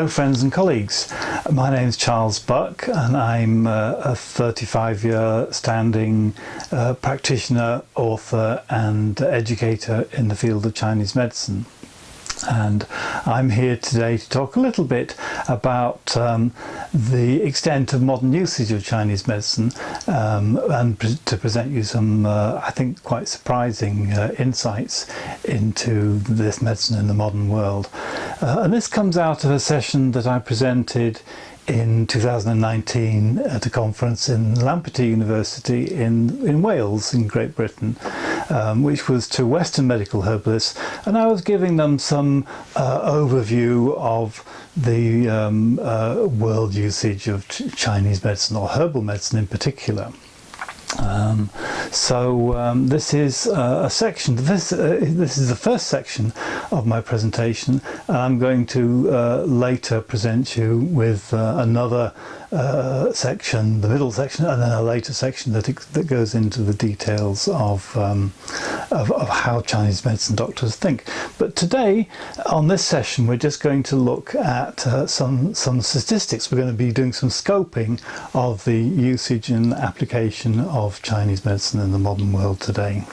Hello friends and colleagues, my name is Charles Buck and I'm a 35-year standing practitioner, author and educator in the field of Chinese medicine. And I'm here today to talk a little bit about the extent of modern usage of Chinese medicine and to present you some, I think, quite surprising insights into this medicine in the modern world. And this comes out of a session that I presented in 2019 at a conference in Lampeter University in Wales, in Great Britain, which was to Western medical herbalists, and I was giving them some overview of the world usage of Chinese medicine, or herbal medicine in particular. This is a section. This is the first section of my presentation, and I'm going to later present you with another section, the middle section, and then a later section that goes into the details of how Chinese medicine doctors think. But today, on this session, we're just going to look at some statistics. We're going to be doing some scoping of the usage and application of Chinese medicine in the modern world today.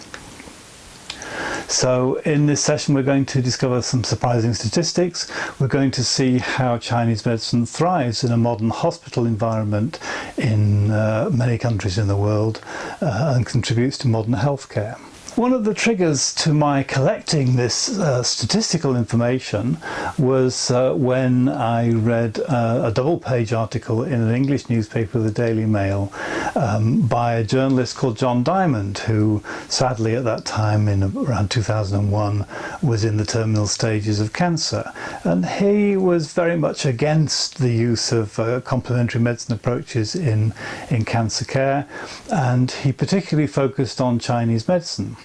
So in this session we're going to discover some surprising statistics. We're going to see how Chinese medicine thrives in a modern hospital environment in many countries in the world and contributes to modern healthcare. One of the triggers to my collecting this statistical information was when I read a double-page article in an English newspaper, the Daily Mail, by a journalist called John Diamond, who sadly at that time, in around 2001, was in the terminal stages of cancer. And he was very much against the use of complementary medicine approaches in cancer care, and he particularly focused on Chinese medicine.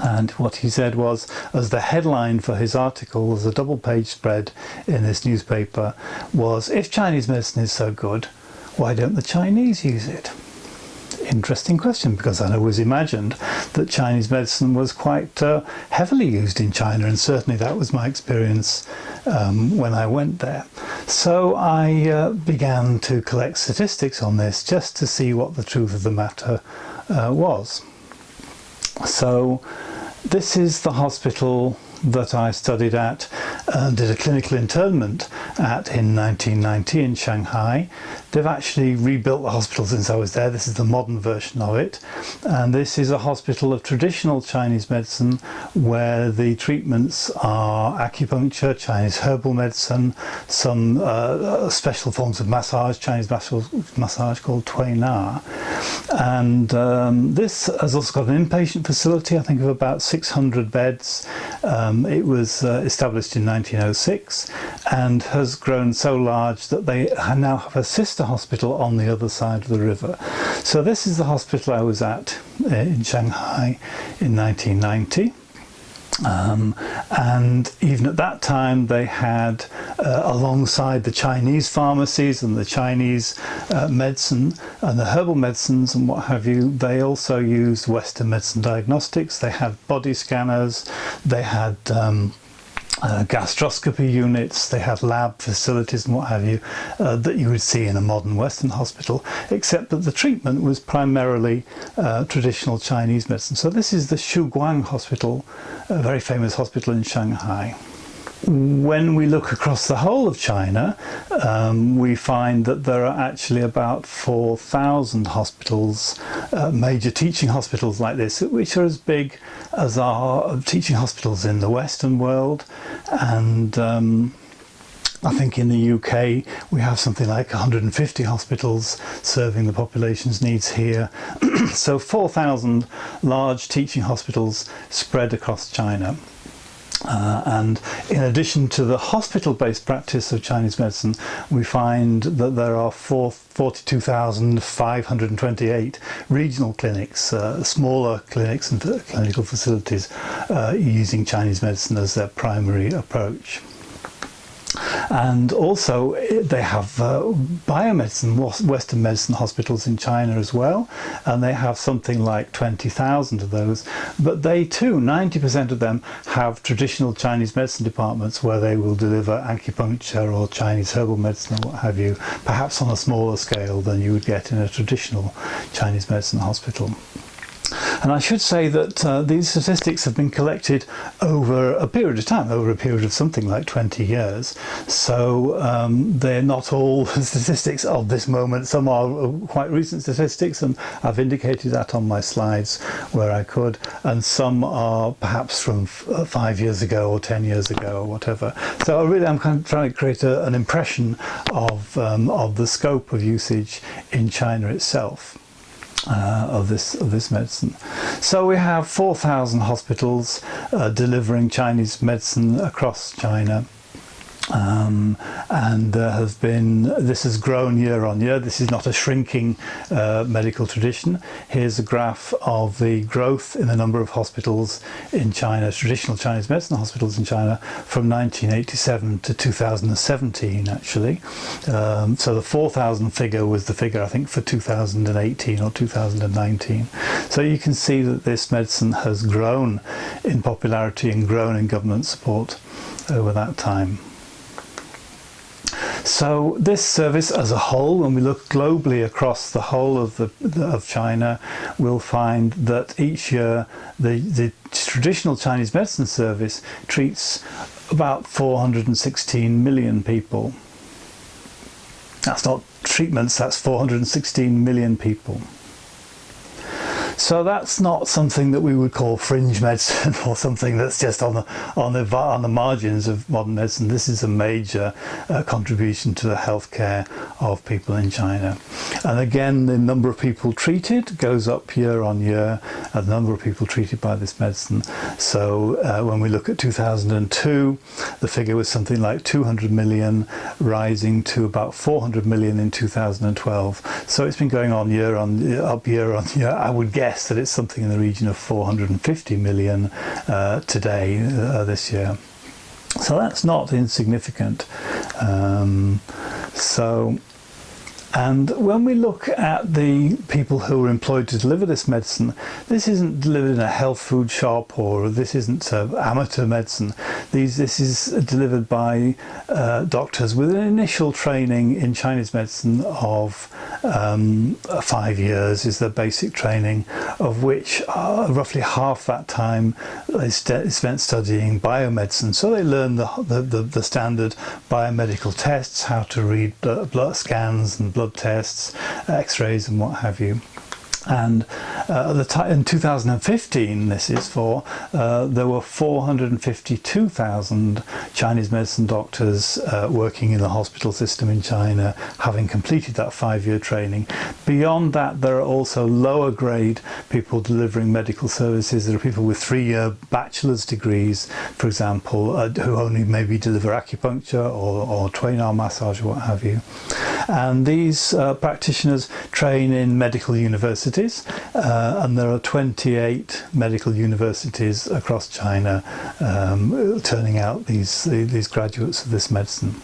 And what he said was, as the headline for his article, as a double-page spread in this newspaper, was, "If Chinese medicine is so good, why don't the Chinese use it?" Interesting question, because I always imagined that Chinese medicine was quite heavily used in China, and certainly that was my experience when I went there. So I began to collect statistics on this just to see what the truth of the matter was. So this is the hospital that I studied at and did a clinical internment at in 1990 in Shanghai. They've actually rebuilt the hospital since I was there. This is the modern version of it, and this is a hospital of traditional Chinese medicine where the treatments are acupuncture, Chinese herbal medicine, some special forms of massage, Chinese massage called Tui Na. And this has also got an inpatient facility, I think of about 600 beds. It was established in 1906 and has grown so large that they now have a sister hospital on the other side of the river. So this is the hospital I was at in Shanghai in 1990. And even at that time they had, alongside the Chinese pharmacies and the Chinese medicine and the herbal medicines and what have you, they also used Western medicine diagnostics. They had body scanners, they had gastroscopy units, they had lab facilities and what have you that you would see in a modern Western hospital, except that the treatment was primarily traditional Chinese medicine. So this is the Shuguang Hospital, a very famous hospital in Shanghai. When we look across the whole of China, we find that there are actually about 4,000 hospitals, major teaching hospitals like this, which are as big as our teaching hospitals in the Western world. And I think in the UK we have something like 150 hospitals serving the population's needs here. So 4,000 large teaching hospitals spread across China. And in addition to the hospital-based practice of Chinese medicine, we find that there are 42,528 regional clinics, smaller clinics and clinical facilities using Chinese medicine as their primary approach. And also they have biomedicine, Western medicine hospitals in China as well, and they have something like 20,000 of those. But they too, 90% of them have traditional Chinese medicine departments where they will deliver acupuncture or Chinese herbal medicine or what have you, perhaps on a smaller scale than you would get in a traditional Chinese medicine hospital. And I should say that these statistics have been collected over a period of time, over a period of something like 20 years. So they're not all statistics of this moment. Some are quite recent statistics, and I've indicated that on my slides where I could. And some are perhaps from 5 years ago or 10 years ago or whatever. So really I'm kind of trying to create an impression of the scope of usage in China itself. Of this medicine. So we have 4,000 hospitals delivering Chinese medicine across China. And this has grown year on year. This is not a shrinking medical tradition. Here's a graph of the growth in the number of hospitals in China, traditional Chinese medicine hospitals in China, from 1987 to 2017 actually. So the 4,000 figure was the figure I think for 2018 or 2019. So you can see that this medicine has grown in popularity and grown in government support over that time. So this service as a whole, when we look globally across the whole of China, we'll find that each year the traditional Chinese medicine service treats about 416 million people. That's not treatments, that's 416 million people. So that's not something that we would call fringe medicine or something that's just on the margins of modern medicine. This is a major contribution to the healthcare of people in China. And again, the number of people treated goes up year on year, the number of people treated by this medicine. So when we look at 2002, the figure was something like 200 million, rising to about 400 million in 2012. So it's been going on year on year. I would guess that it's something in the region of 450 million today, this year. So that's not insignificant. And when we look at the people who are employed to deliver this medicine, this isn't delivered in a health food shop, or this isn't amateur medicine. This is delivered by doctors with an initial training in Chinese medicine of 5 years is the basic training, of which roughly half that time is spent studying biomedicine. So they learn the standard biomedical tests, how to read blood scans and blood tests, x-rays and what have you. And in 2015, this is for, there were 452,000 Chinese medicine doctors working in the hospital system in China, having completed that 5-year training. Beyond that, there are also lower grade people delivering medical services. There are people with 3-year bachelor's degrees, for example, who only maybe deliver acupuncture or train arm massage or what have you. And these practitioners train in medical universities, and there are 28 medical universities across China turning out these graduates of this medicine.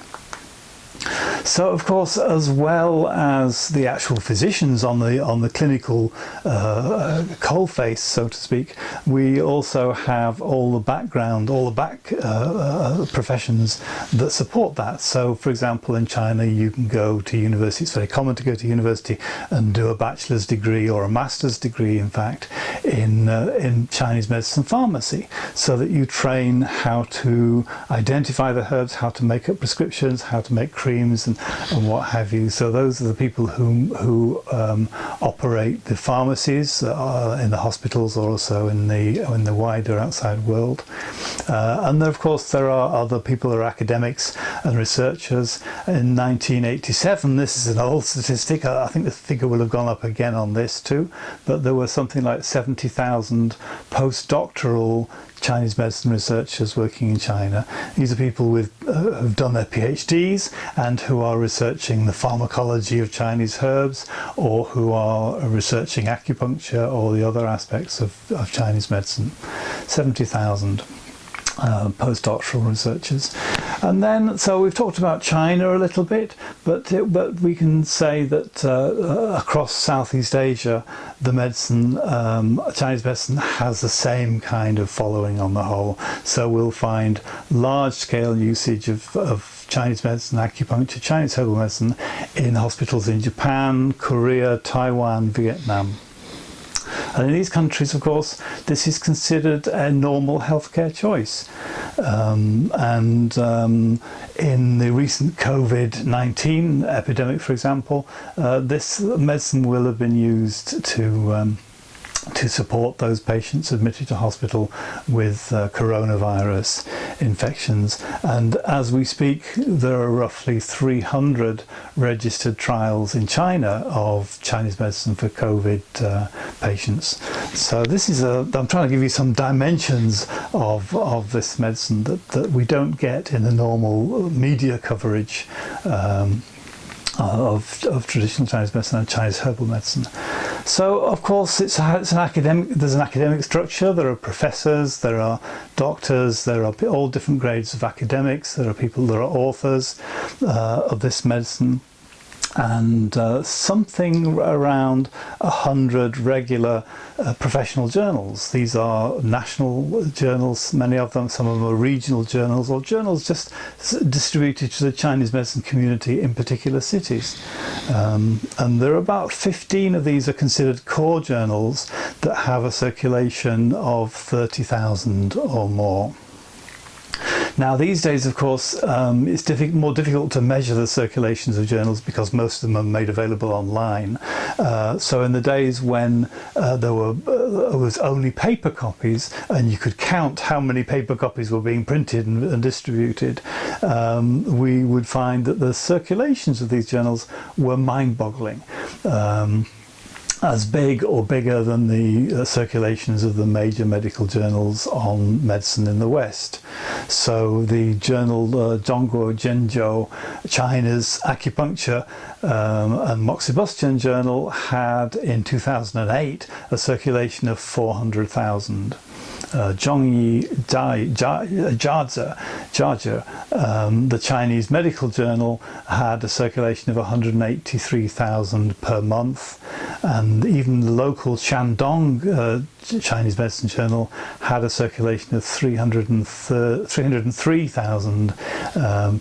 So, of course, as well as the actual physicians on the clinical coalface, so to speak, we also have all the background, all the back professions that support that. So, for example, in China, you can go to university. It's very common to go to university and do a bachelor's degree or a master's degree, in fact, in Chinese medicine pharmacy, so that you train how to identify the herbs, how to make up prescriptions, how to make creams and what have you. So those are the people who operate the pharmacies in the hospitals, or also in the wider outside world. And then, of course, there are other people who are academics and researchers. In 1987, this is an old statistic, I think the figure will have gone up again on this too, but there were something like 70,000 postdoctoral Chinese medicine researchers working in China. These are people who've done their PhDs and who are researching the pharmacology of Chinese herbs, or who are researching acupuncture or the other aspects of Chinese medicine. 70,000 postdoctoral researchers. And then, so we've talked about China a little bit, but we can say that across Southeast Asia, the medicine, Chinese medicine, has the same kind of following on the whole. So we'll find large-scale usage of Chinese medicine, acupuncture, Chinese herbal medicine in hospitals in Japan, Korea, Taiwan, Vietnam. And in these countries, of course, this is considered a normal healthcare choice. In the recent COVID-19 epidemic, for example, this medicine will have been used to support those patients admitted to hospital with coronavirus infections. And as we speak, there are roughly 300 registered trials in China of Chinese medicine for COVID patients. So this is I'm trying to give you some dimensions of this medicine that we don't get in the normal media coverage of traditional Chinese medicine and Chinese herbal medicine. So, of course, there's an academic structure. There are professors, there are doctors, there are all different grades of academics. There are authors of this medicine, and something around 100 regular professional journals. These are national journals, many of them. Some of them are regional journals, or journals just distributed to the Chinese medicine community in particular cities. And there are about 15 of these are considered core journals that have a circulation of 30,000 or more. Now, these days, of course, it's more difficult to measure the circulations of journals because most of them are made available online. So in the days when there was only paper copies and you could count how many paper copies were being printed and distributed, we would find that the circulations of these journals were mind-boggling. As big or bigger than the circulations of the major medical journals on medicine in the West. So the journal Zhongguo Zhenzhou, China's Acupuncture and Moxibustion journal had in 2008 a circulation of 400,000. Zhongyi Jiazhe, the Chinese medical journal, had a circulation of 183,000 per month, and even the local Shandong Chinese medicine journal had a circulation of 303,000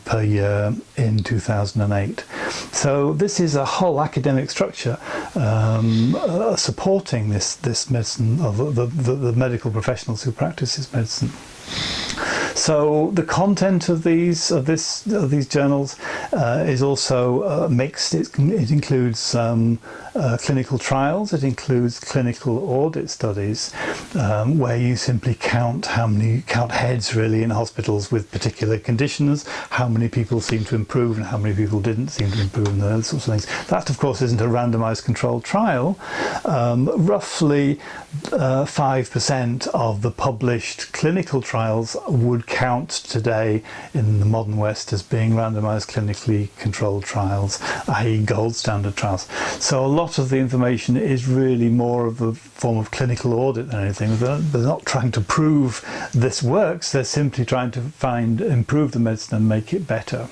per year in 2008. So this is a whole academic structure supporting this medicine of the medical professionals who practice this medicine. So the content of these journals is also mixed. It includes clinical trials. It includes clinical audit studies, where you simply count heads really in hospitals with particular conditions, how many people seem to improve and how many people didn't seem to improve, and those sorts of things. That, of course, isn't a randomized controlled trial. Roughly 5% of the published clinical trials would count today in the modern West as being randomized clinically controlled trials, i.e. gold standard trials. So a lot of the information is really more of a form of clinical audit than anything. They're not trying to prove this works, they're simply trying to improve the medicine and make it better.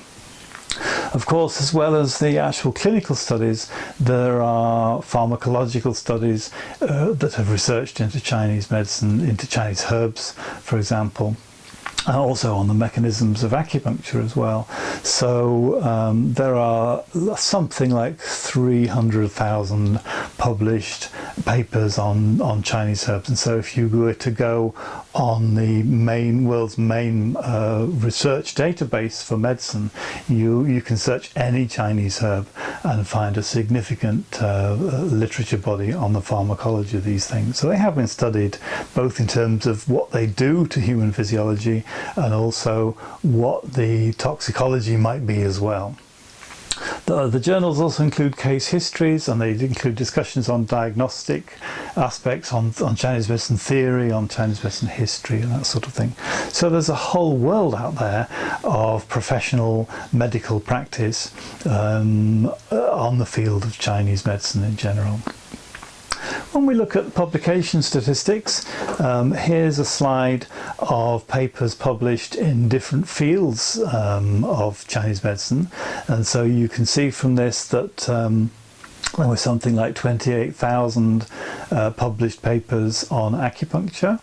Of course, as well as the actual clinical studies, there are pharmacological studies that have researched into Chinese medicine, into Chinese herbs, for example. Also on the mechanisms of acupuncture as well. So there are something like 300,000 published papers on Chinese herbs. And so if you were to go on the world's main research database for medicine, you can search any Chinese herb and find a significant literature body on the pharmacology of these things. So they have been studied both in terms of what they do to human physiology and also what the toxicology might be as well. The journals also include case histories, and they include discussions on diagnostic aspects, on Chinese medicine theory, on Chinese medicine history, and that sort of thing. So there's a whole world out there of professional medical practice on the field of Chinese medicine in general. When we look at publication statistics, here's a slide of papers published in different fields of Chinese medicine, and so you can see from this that there was something like 28,000 published papers on acupuncture,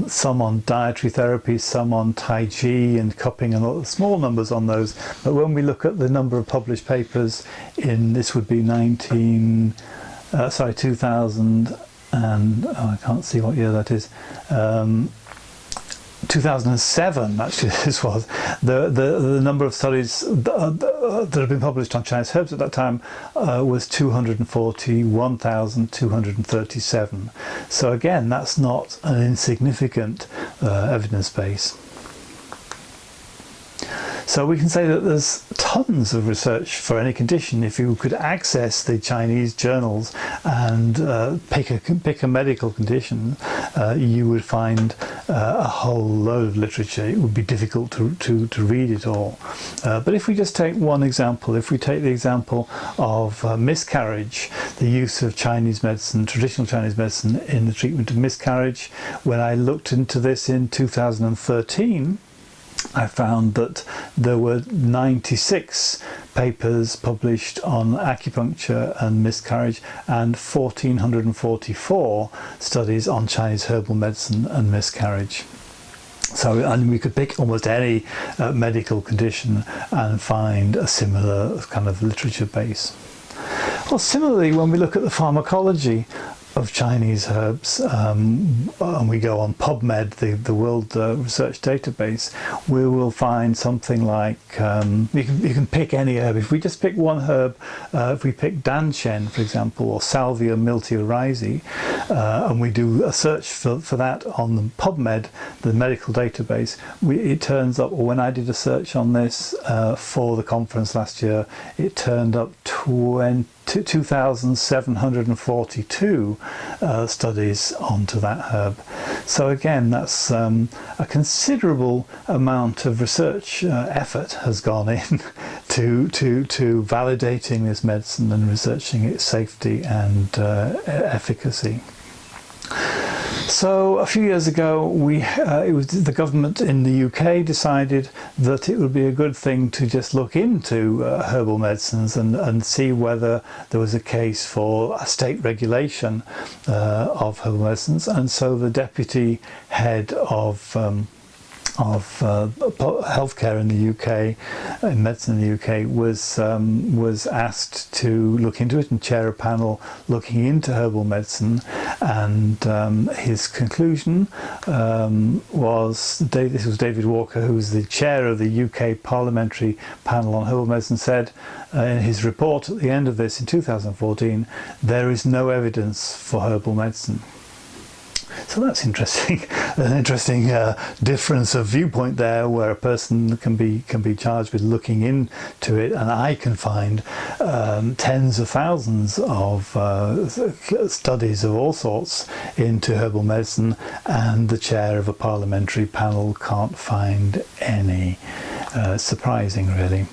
some on dietary therapy, some on Tai Chi and cupping, and all the small numbers on those. But when we look at the number of published papers in, this would be 2000 and I can't see what year that is. 2007, actually, this was the number of studies that have been published on Chinese herbs at that time was 241,237. So again, that's not an insignificant evidence base. So we can say that there's tons of research for any condition. If you could access the Chinese journals and pick a medical condition, you would find a whole load of literature. It would be difficult to read it all. But if we just take one example, if we take the example of miscarriage, the use of Chinese medicine, traditional Chinese medicine in the treatment of miscarriage, when I looked into this in 2013, I found that there were 96 papers published on acupuncture and miscarriage and 1,444 studies on Chinese herbal medicine and miscarriage. So, and we could pick almost any medical condition and find a similar kind of literature base. Well, similarly, when we look at the pharmacology of Chinese herbs, and we go on PubMed, the World Research Database, we will find something like, you can pick any herb. If we just pick one herb, if we pick Danshen, for example, or Salvia miltiorhizae, and we do a search for that on the PubMed, the medical database, it turns up, or when I did a search on this for the conference last year, it turned up 2,742 studies onto that herb. So again, that's a considerable amount of research effort has gone in to validating this medicine and researching its safety and efficacy. So a few years ago, it was the government in the UK decided that it would be a good thing to just look into herbal medicines and see whether there was a case for a state regulation of herbal medicines. And so the deputy head of healthcare in the UK, in medicine in the UK, was asked to look into it and chair a panel looking into herbal medicine, and his conclusion was, this was David Walker, who was the chair of the UK Parliamentary Panel on Herbal Medicine, said in his report at the end of this in 2014, there is no evidence for herbal medicine. So that's interesting, an interesting difference of viewpoint there, where a person can be charged with looking into it, and I can find tens of thousands of studies of all sorts into herbal medicine, and the chair of a parliamentary panel can't find any. Surprising, really.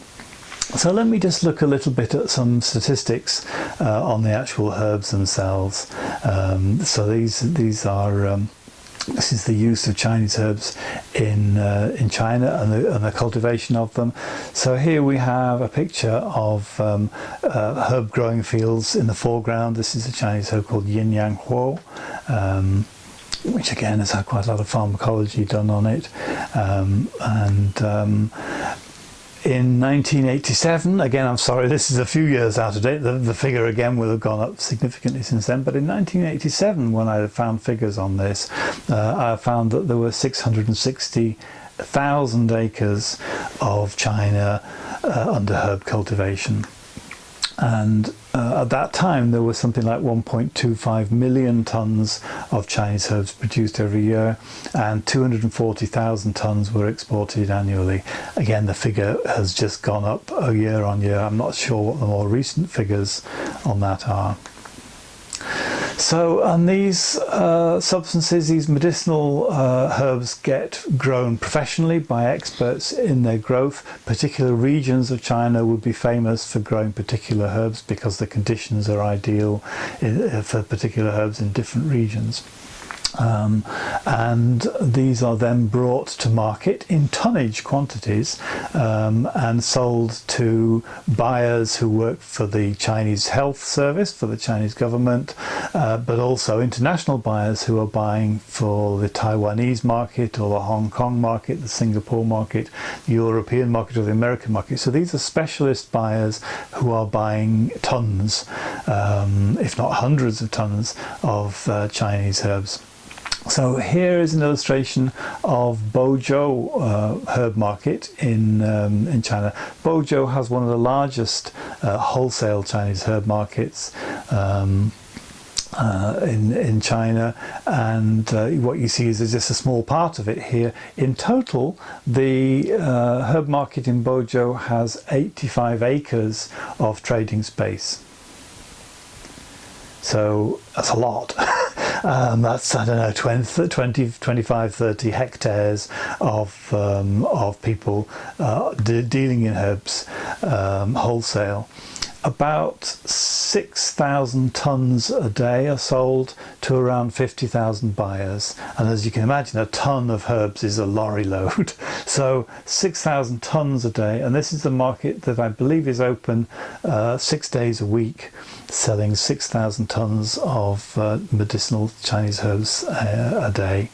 So let me just look a little bit at some statistics on the actual herbs themselves. So these are this is the use of Chinese herbs in China and the cultivation of them. So here we have a picture of herb growing fields in the foreground. This is a Chinese herb called Yin Yang Huo, which again has had quite a lot of pharmacology done on it, in 1987, again, I'm sorry, this is a few years out of date, the figure again will have gone up significantly since then, but in 1987, when I found figures on this, I found that there were 660,000 acres of China under herb cultivation. And at that time, there was something like 1.25 million tons of Chinese herbs produced every year, and 240,000 tons were exported annually. Again, the figure has just gone up year on year. I'm not sure what the more recent figures on that are. So, and these substances, these medicinal herbs, get grown professionally by experts in their growth. Particular regions of China would be famous for growing particular herbs because the conditions are ideal for particular herbs in different regions. And these are then brought to market in tonnage quantities and sold to buyers who work for the Chinese Health Service, for the Chinese government, but also international buyers who are buying for the Taiwanese market or the Hong Kong market, the Singapore market, the European market or the American market. So these are specialist buyers who are buying tons, if not hundreds of tons of Chinese herbs. So here is an illustration of Bozhou herb market in China. Bozhou has one of the largest wholesale Chinese herb markets in China, and what you see is just a small part of it here. In total, the herb market in Bozhou has 85 acres of trading space. So that's a lot. That's, I don't know, 20, 25, 30 hectares of people dealing in herbs wholesale. About 6,000 tons a day are sold to around 50,000 buyers. And as you can imagine, a ton of herbs is a lorry load. So 6,000 tons a day. And this is the market that I believe is open 6 days a week, selling 6,000 tons of medicinal Chinese herbs a day.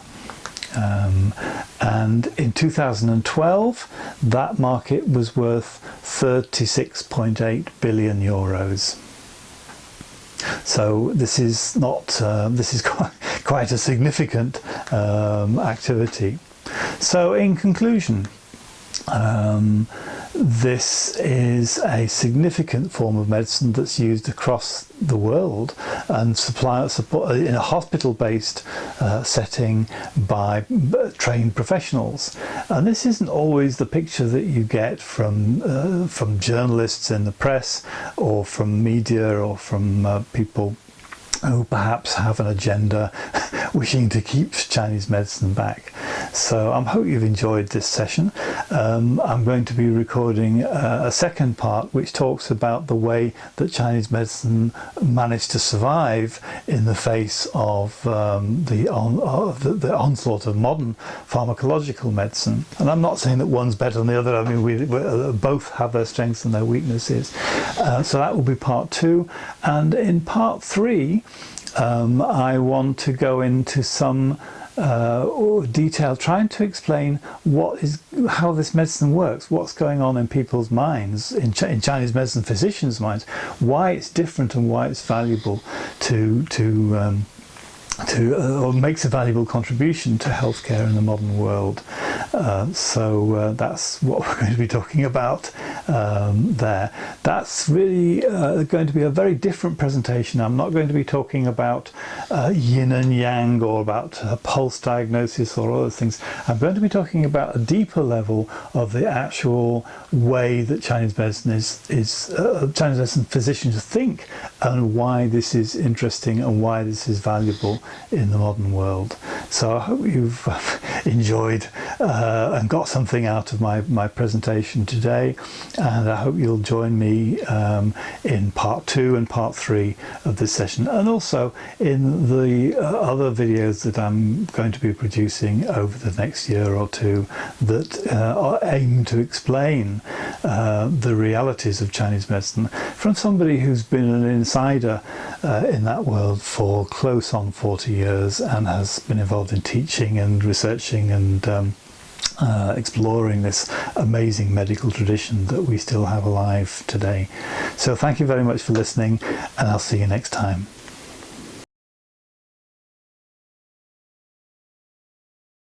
And in 2012, that market was worth 36.8 billion euros. So this is not this is quite a significant activity. So in conclusion, this is a significant form of medicine that's used across the world and support in a hospital-based setting by trained professionals. And this isn't always the picture that you get from journalists in the press or from media or from people who perhaps have an agenda wishing to keep Chinese medicine back. So I hope you've enjoyed this session. I'm going to be recording a second part which talks about the way that Chinese medicine managed to survive in the face of the onslaught of modern pharmacological medicine. And I'm not saying that one's better than the other. I mean, we both have their strengths and their weaknesses. So that will be part 2. And in part 3, I want to go into some detail, trying to explain how this medicine works, what's going on in people's minds, in Chinese medicine physicians' minds, why it's different and why it's valuable or makes a valuable contribution to healthcare in the modern world. So that's what we're going to be talking about there. That's really going to be a very different presentation. I'm not going to be talking about yin and yang or about pulse diagnosis or other things. I'm going to be talking about a deeper level of the actual way that Chinese medicine Chinese medicine physicians think, and why this is interesting and why this is valuable in the modern world. So I hope you've enjoyed and got something out of my presentation today, and I hope you'll join me in part 2 and part 3 of this session, and also in the other videos that I'm going to be producing over the next year or two that aim to explain the realities of Chinese medicine from somebody who's been an insider in that world for close on 40 years and has been involved in teaching and researching and exploring this amazing medical tradition that we still have alive today. So thank you very much for listening, and I'll see you next time.